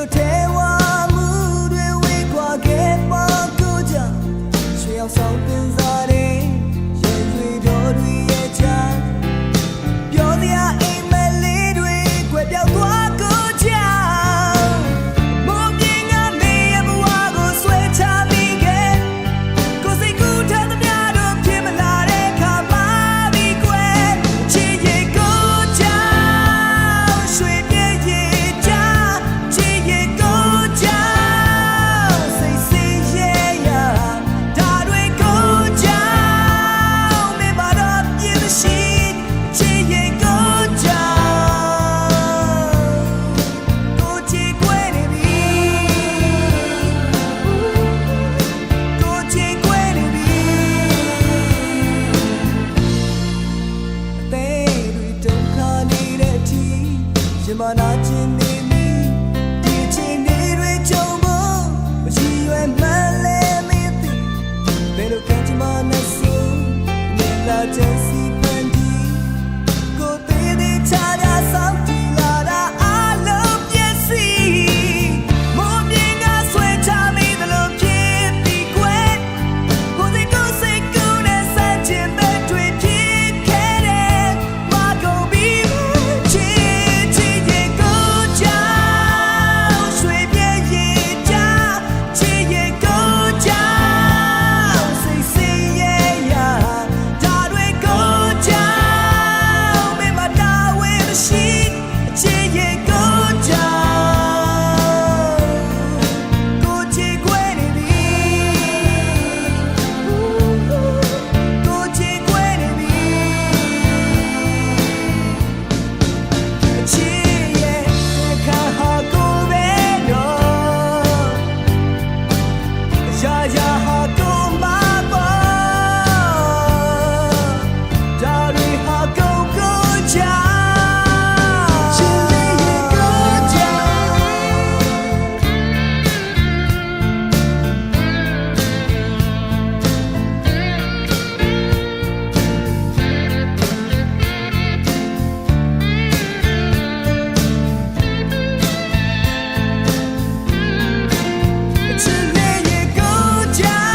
လိုထဲဝါမှုတွေဝေးခွာခဲ့ပါကိုကြောင့်ရွှေအောင်ဆောင်ပင်စားတဲ့ရင်သွေးတော်တွေရဲ့ချာပြောစရာအိမ်မက်လေးတွေကွယ်ပြောက်သွားကိုကြောင့်မုံမြင်ကမေးရဘဝကိုဆွဲချမိခဲ့ကိုစိတ်ကူးထားသမျှတို့ဖြစ်မလာတဲ့ခါမှပြီးကွယ်ချစ်ရဲ့ကိုကြောင့်ရွှေပြည့်ရဲ့ချာချစ်ရဲ့ကိုကြောင့်စိတ်စီရဲ့ရာဒါတွေကိုကြောင့်မင်းမတော့ပြည့်မရှိချစ်ရဲ့ကိုကြောင့်ကိုချစ်ခွဲနေပြီကိုချစ်ခွဲနေပြီအသေးတွေဒုက္ခနေတဲ့အထိရင်မနာခြင်းနေမိဒီချင်းတွေကြုံဖို့မရှိရွယ်မှန်းလဲမင်းသိဘယ်လိုကံကြမ္မာနဲ့ဆိုမြင်လာခြင်းစီပန်ဒီကိုသေးသေးချာချာဆောင်ကြည့်လာတာအလုံးပြည့်စည်မုံမြင်ကဆွဲချမိသလိုဖြစ်ပြီးကွယ်ကိုစိတ်ကူးနဲ့ဆန့်ကျင်ဘက်တွေဖြစ်ခဲ့တယ်မကုန်ပြီးချစ်ချစ်ရဲ့ကိုကြောင့်ရွှေပြည့်ရဲ့ချာချစ်ရဲ့ကိုကြောင့်စိတ်စီရဲ့ရာဒါတွေကိုကြောင့်မင်းမတာဝဲမရှိချစ်ရဲ့ကိုကြောင့်ကိုချစ်ခွဲနေပြီကိုချစ်ခွဲနေပြီချစ်ရဲ့ခါဟာကိုပဲတော့ရာရာဟာကိုမပါဒါတွေဟာကိုကြောင့်ချစ်ရဲ့ကိုကြောင့်ချစ်ရဲ့ကိုကြော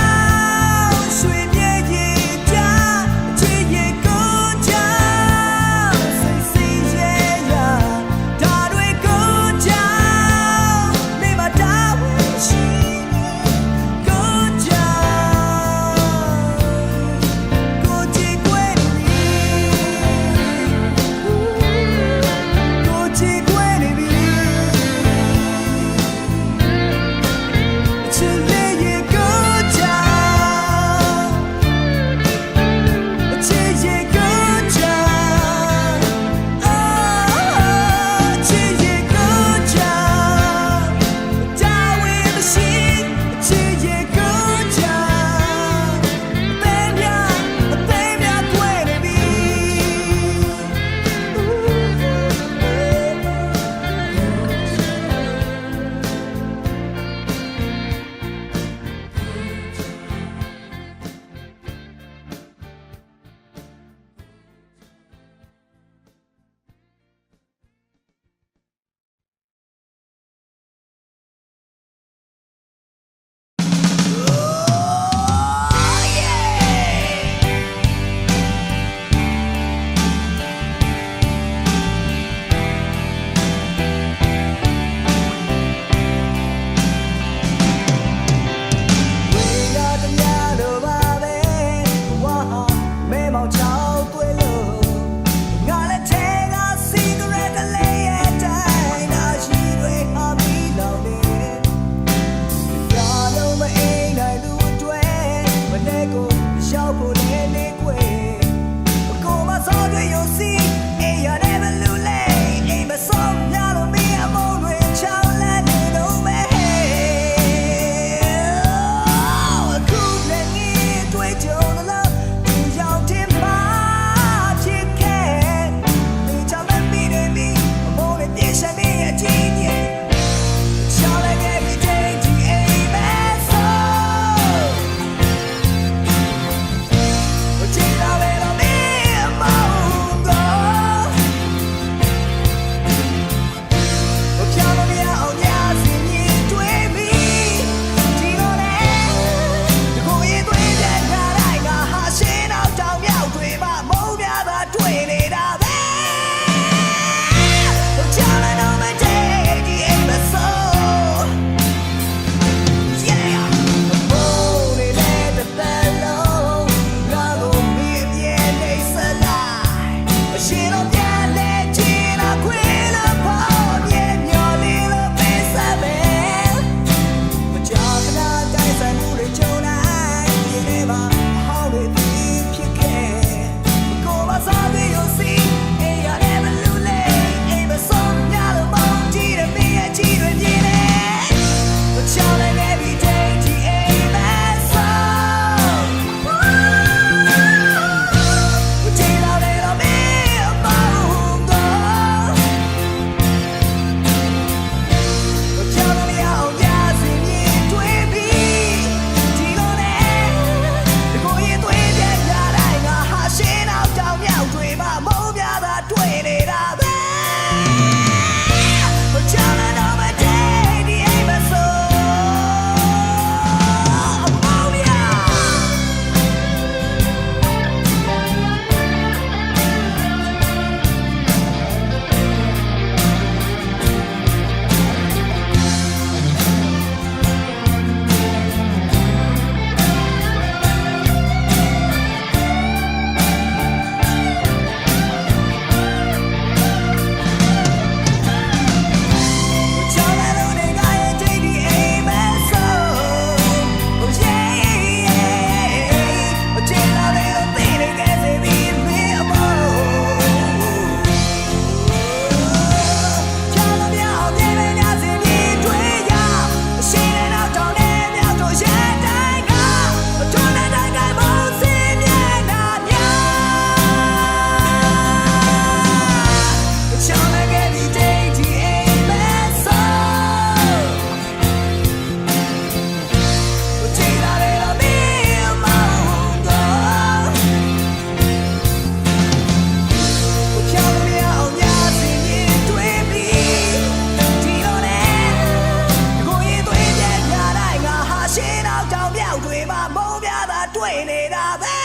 က်တွေမှာမုံပြတာတွေ့နေတာပဲ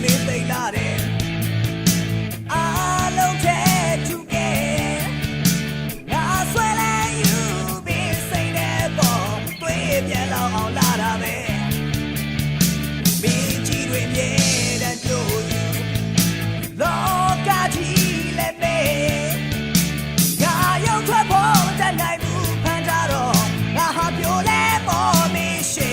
မင်းသိလာတယ်အားလုံးထဲသူကငါဆွဲလဲယူပြီးစိတ်နဲ့ပေါ်တွေ့ပြန်လောက်အောင်လာတာပဲမင်းကြီးတွေမြဲတမ်းကြိုးယူလောကကြီးလည်းမေးငါရောက်ထွက်ဖို့တတ်နိုင်ဘူးဖန်တာတော့ငါဟာပြိုလဲပေါ်မရှိ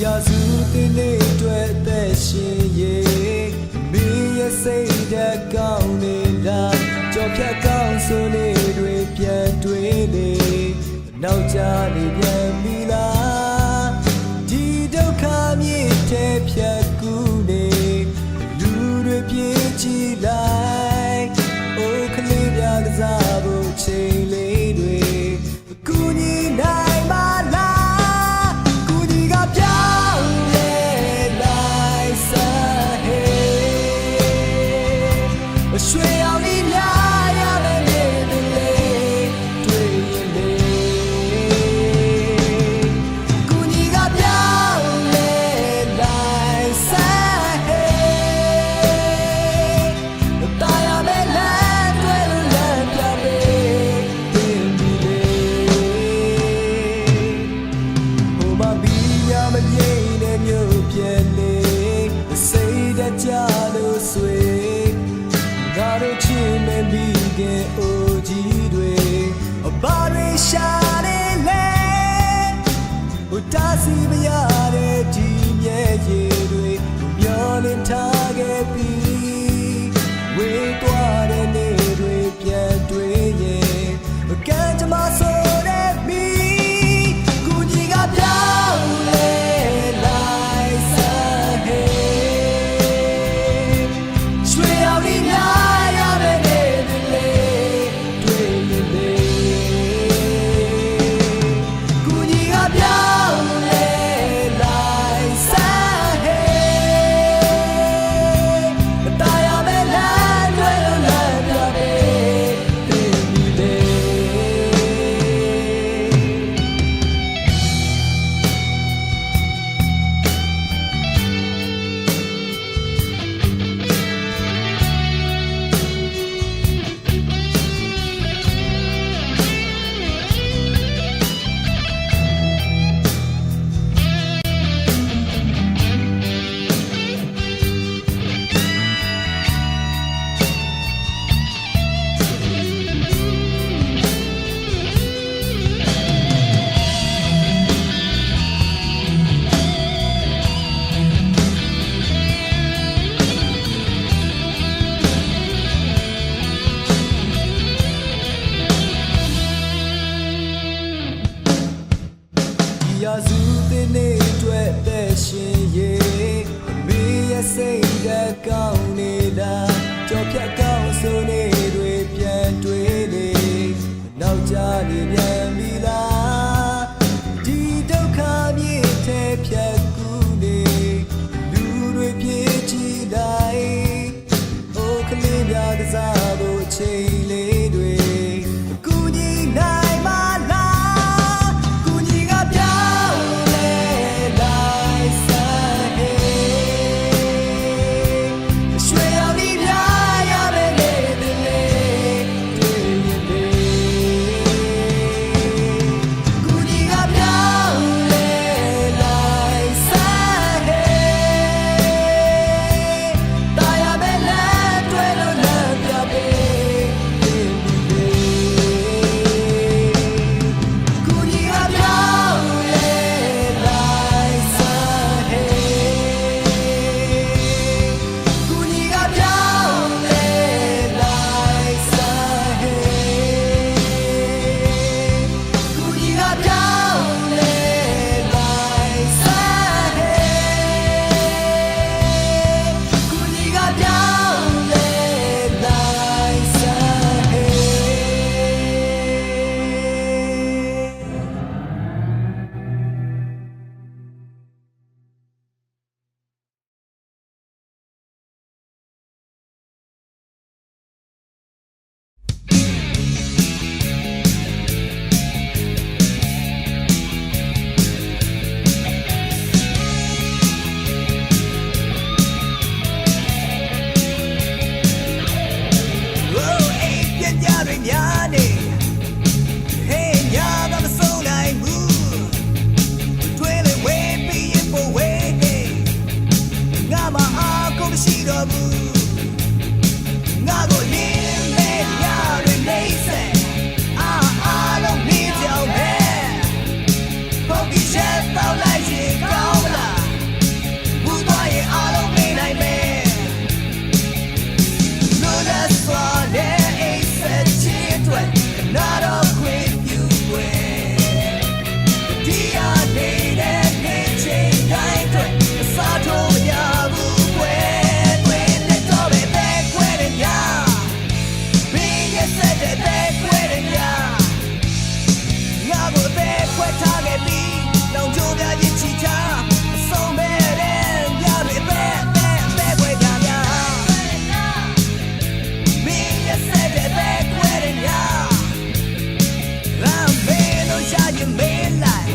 ရာစုတင်နေတွေ့တဲ့ရှင်ရဲ့မင်းရဲ့စိတ်ဓာတ်ကောင်းနေလားကြော်ဖြတ်ကောင်းဆိုနေတွေပြန်တွေ့နေနောက်ကြနေပြန်ပြီလားဒီဒုက္ခမြင့်တဲ့ဖြတ်ကူးနေလူတွေပြေးကြည့်လိုက်အိုးကလေးပြကစားဖို့ချိန်လေးတွေကူညီနိုင်ပါလားကူညီကပြောင်းလဲလိုက်စဟဲရွှေအောင်လေးများရမယ်နေလေတွေ့ရင်လေကူညီကပြောင်းလဲလိုက်စဟဲတာယာမဲလမ်းတွေ့လို့လမ်းပြပေးတင်ပြီလေဟိုမှာဘီယာမငိမ့်တဲ့မြို့ပြဲလေစိတ်တကြလို့ဆွေငါတို့ချင်းမပြီးခင်အိုကြီးတွေဘာတွေရှာနေလဲဟိုတာစီမရတဲ့ဒီမြဲရည်တွေမျောလင်းထားခဲ့ပြီးဝေးသွားတဲ့နေတွေပြန်တွေ့ရင်ကံကြမ္မာဆိုတဲ့မီကူညီကပြောင်းလဲလိုက်စဟဲရွှေအောင်လေးများရမယ်နေလေတွေ့ရင်လေကူညီကပြောင်းလဲလိုက်စဟဲတာယာမဲလမ်းတွေ့လို့လမ်းပြပေးတင်ပြီလေ ရာစုတင်နေတွေ့တဲ့ရှင်ရဲ့မင်းရဲ့စိတ်ဓာတ်ကောင်းနေလားကြော်ဖြတ်ကောင်းဆိုနေတွေပြန်တွေ့လေနောက်ကြနေပြန်ပြီလားဒီဒုက္ခမြင့်တဲ့ဖြတ်ကူးနေလူတွေပြေးကြည့်လိုက်အိုးကလေးပြကစားဖို့ချိန်လေးတွေကူညီနိုင်ပါလားကူညီကပြောင်းလဲလိုက်စဟဲ ဒီရနေတဲ့နေချိန်တိုင်းအတွက်အစားထိုးမရဘူးကွယ်တွင်လက်တော့ပဲတဲ့ကွယ်တဲ့ညာဘင်းရဲ့ဆက်တဲ့ကွယ်တဲ့ညာငါကိုတဲ့ခွဲထားခဲ့ပြီးလောင်ကြိုးပြရင်ချီချအဆုံးပဲတဲ့ညတွေတဲ့ကွယ်ကြများဘင်းရဲ့ဆက်တဲ့ကွယ်တဲ့ညာI'm being on charge, you mean like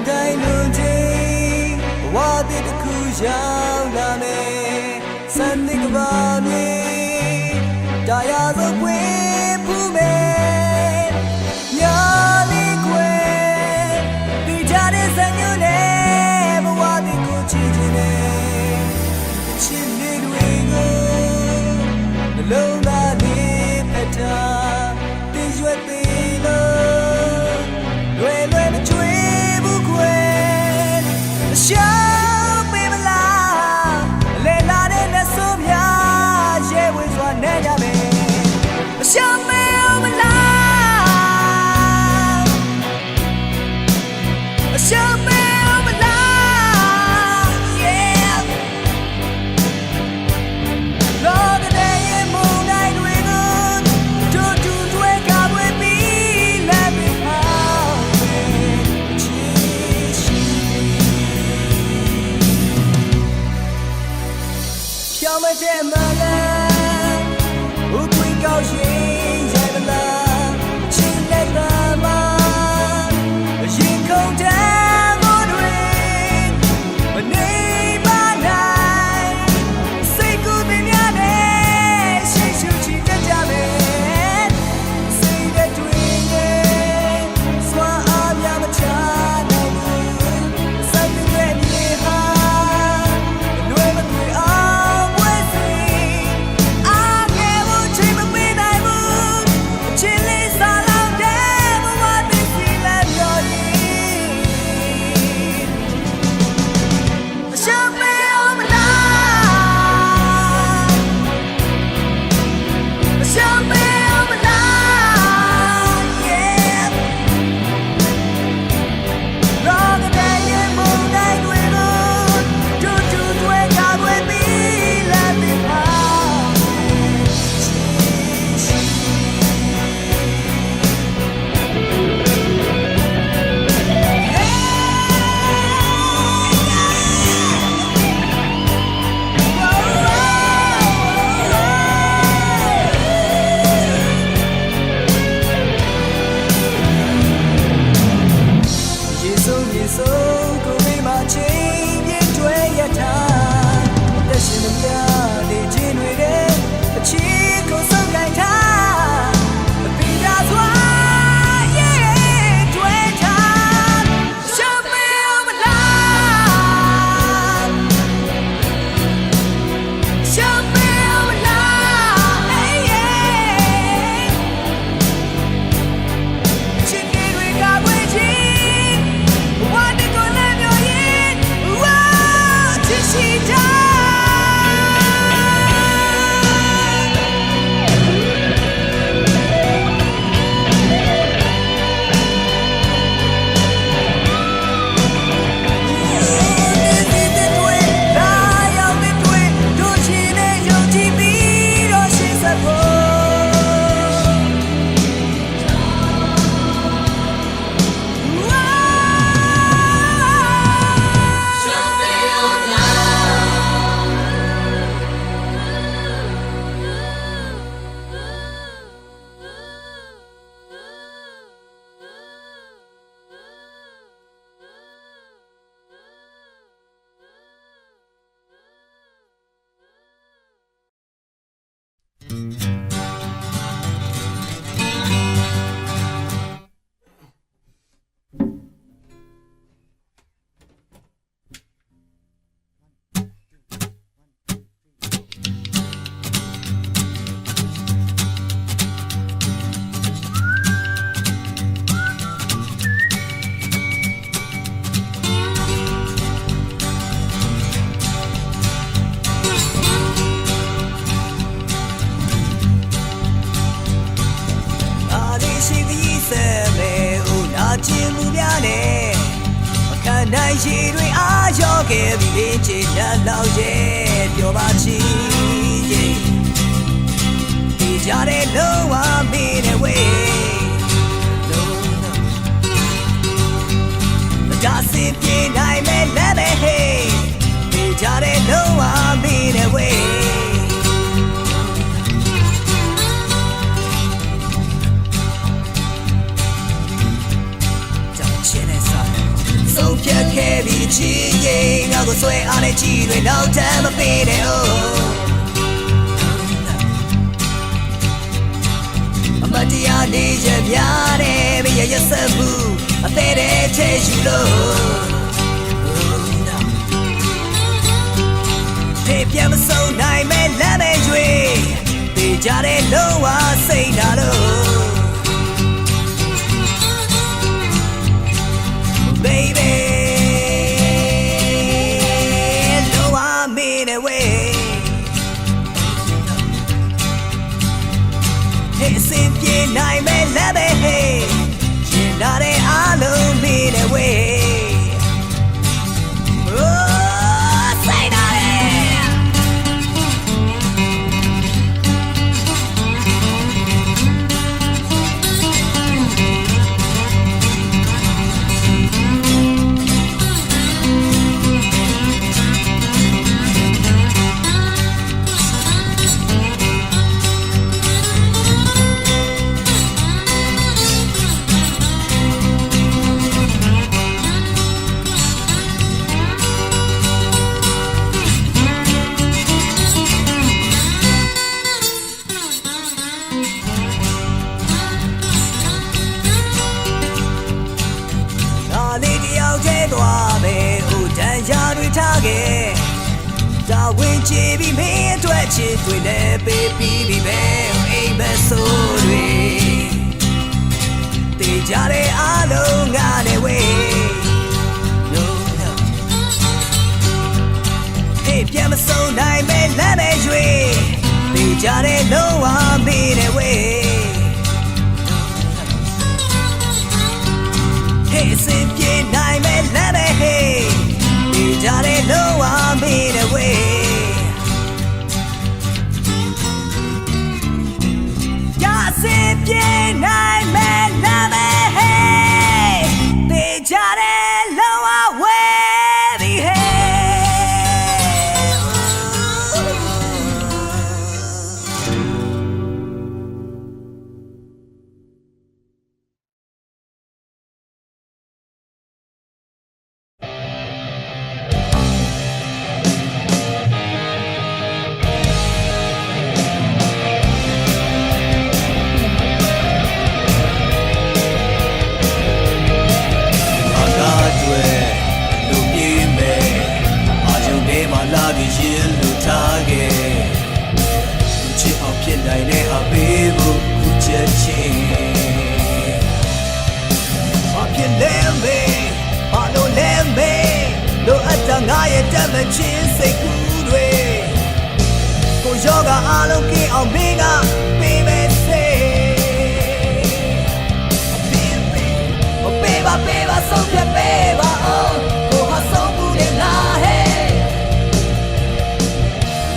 တိုင်းလုံးချင်းဘဝတည်တစ်ခုရောက်လာမယ်စံသစ်ကဘာမြေတရားစုံပွင့်ဖူးမယ်ညာလေးခွဲပြီးကြတဲ့စံညွန်းနဲ့ဘဝတည်ကိုချစ်ခြင်းနဲ့ချစ်လေးတွေကိုနှလုံးသားလေးဖက်တာတင်ရွက်သေးလို့လွယ်လွယ်မချွေဘူးခွဲရှာပေးမလားလဲလာတဲ့လက်စွပ်များရဲဝင်စွာနဲ့ကြမယ်ရှာမေမလားရှာမေမလား yeah လောကရဲ့မုန်တိုင်းတွေကိုတို့တူတွေကပွင့်ပြီးလက်ပြီးဟောင်းချစ်ရှိဖြောင်းမတဲ့မလားဦးကွေးကောက်ရင်ရဲ့မလားချစ်လက်ပါမရင်ခုန်တဲ့မိုးတွေမနေပါနိုင်စိတ်ကူးတင်များနဲ့ရှိရှုချစ်တတ်ကြမယ်စိတ်တဲ့တွင်နဲ့စွာအားများမချနိုင်ဘူးစိတ်ရဲ့မြေဟာလွယ်မတွေ့အောင်ဝဲစီအားငယ်ဖို့ချိန်မပေးနိုင်ဘူးချစ်လေးစားလောက်တဲ့ဘဝတည်စီလက်ပြော်ရင်ရှာမေမလားရှာမေမလား yeah လောကရဲ့မုန်တိုင်းတွေကိုတို့တူတွေကပွင့်ပြီးလက်ပြီးဟောင်းချစ်ရှိရေဆုံးကိုမေးမှချင်းပြည့်တွေရထားအသက်ရှင်မများနေခြင်းတွေတဲ့အချစ်ကိုဆုံးခိုင်းထားအပိဒါစွာရဲ့တွေ့ထားရှာမေမလားရှာမေမလား yeah ချစ်တွေတွေကဝေးချင်းဘဝတည်းကိုလည်းပြောရင်ဝါချစ်ရှိတာချင်းမှုများနဲ့အခမ်းတိုင်းရှိတွေအားရောခဲ့ပြီးချစ်လက်လောက်ရဲ့ပြောပါချီရဲ့ဒီကြတဲ့လုံးဝမေးတဲ့ဝေးဒါစီပြင်းနိုင်မဲ့လက်ပဲဟေးဒီကြတဲ့လုံးဝမေးတဲ့ဝေးဆုံးဖြ ဆွဲအားနဲ့ကြီးတွေနောက်ထပ်မပေးနဲ့အမတရားနေရများတယ်မရရဆက်ဘူးအသေးတဲ့ချေယူလို့ဖေးပြန်မဆုံးနိုင်မဲ့လမ်းမဲ့ရွေတေးကြတဲ့လုံးဝစိတ်နာလို့Baby, no I mean away. It's simply night me love it. You not it all mean away. Oh, say that. Da winchi bi me အတွက်ချစ်တွေလည်းပေးပြီးပြီပဲအိမ်မဆိုးတွေတေးကြတဲ့အလုံးငါနဲ့ဝေး No no ဟေးပြန်မဆုံးနိုင်မဲ့လမ်းမဲ့ရွေတေးကြတဲ့လုံးဝမေးနဲ့ဝေးဟေးစင်ပြေနိုင်မဲ့လမ်းမဲ့ဟေးကြတဲ့လုံးဝမေးတဲ့ဝေးရစေပြေနိုင်မဲ့လာမဲ့ဟေးတေးကြတဲ့လုံးဝဝေးဒီဟေးငါရဲ့တမချင်းစိတ်ကူးတွေကိုယောဂအလုံးကင်းအောင်မင်းကပေးမယ်စေပေးပါဆုံးဖြတ်ပေးပါအောင်ကိုဟာဆုံးဘူးလေလားဟဲ့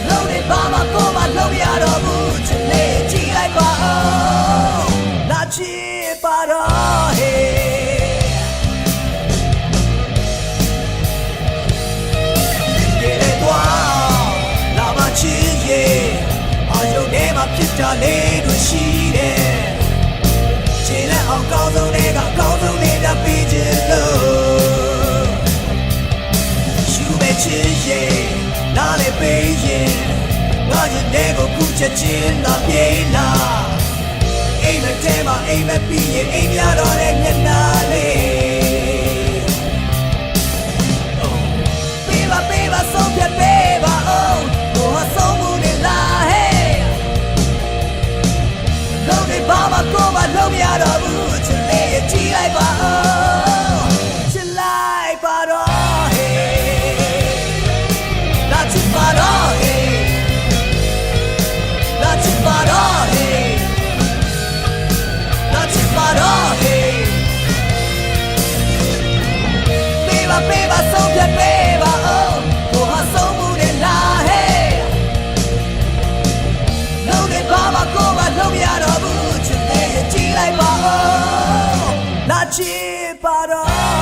လုံးနေပါမကိုမလုံးရတော့ဘူးချစ်လေးကြည့်လိုက်ပါအောင်လာချစ်ပါတော့ဟဲ့ဖြစ်တာလေးတို့ရှိတယ်ခြေလက်အောင်ကောင်းဆုံးတွေကကောင်းဆုံးနေတာပြီးချင်လို့ရှူမဲ့ချစ်ရဲ့နားလေးပေးရင်ငါရဲ့တဲ့ကိုခုချက်ချင်းသာပြေးလာအိမ်မထဲမှာအိမ်မပြီးရင်အိမ်ရတော့တဲ့မျက်နှာလေးပေးပါဆုံးဖြတ်ပေးပါအောင်ကိုဟာဆုံးမှုနဲ့လာဟဲ့လုံးနေပါမကိုမလုံးရတော့ဘူးချစ်လေးကြည့်လိုက်ပါချစ်လိုက်ပါတော့ဟေးလာချစ်ပါတော့ဟေးလာချစ်ပါတော့ဟေးလာချစ်ပါတော့ဟေးပေးပါဆုံးဖြတ်ပေးပါအောင်ကိုဟာဆုံးမှုနဲ့လာဟဲ့လုံးနေပါမကိုမလုံးရတော့ဘူးချစ်လေးကြည့်လိုက်ပါလာချစ်ပါတော့